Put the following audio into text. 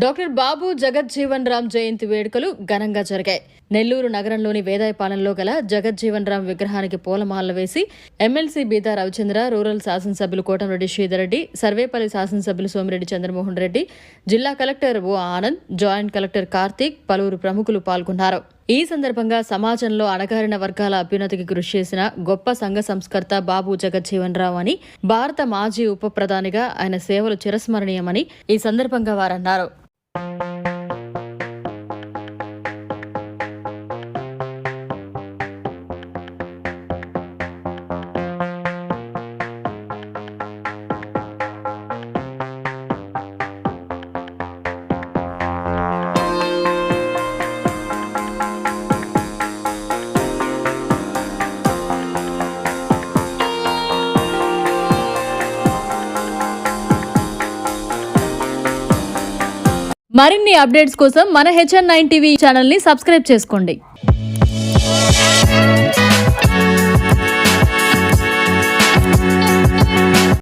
Doctor బాబు జగజ్జీవన్ రామ్ జయంతి వేడుకలు ఘనంగా జరిగాయి. నెల్లూరు నగరంలోని వేదాయపాలెంలో గల జగజ్జీవన్ రామ్ విగ్రహానికి పూలమాలలు వేసి ఎమ్మెల్సీ బీదా రవిచంద్ర, రూరల్ శాసనసభ్యులు కోటంరెడ్డి శ్రీధర్రెడ్డి, సర్వేపల్లి శాసనసభ్యులు సోమిరెడ్డి చంద్రమోహన్ రెడ్డి, జిల్లా కలెక్టర్ ఓ ఆనంద్, జాయింట్ కలెక్టర్ కార్తీక్, పలువురు ప్రముఖులు పాల్గొన్నారు. ఈ సందర్భంగా సమాజంలో అణగారిన వర్గాల అభ్యున్నతికి కృషి చేసిన గొప్ప సంఘ సంస్కర్త బాబు జగజ్జీవన్ రామ్ అని, భారత మాజీ ఉప ప్రధానిగా ఆయన సేవలు చిరస్మరణీయమని ఈ సందర్భంగా వారన్నారు. మరిన్ని అప్డేట్స్ కోసం మన HN9 టీవీ ఛానల్ ని సబ్స్క్రైబ్ చేసుకోండి.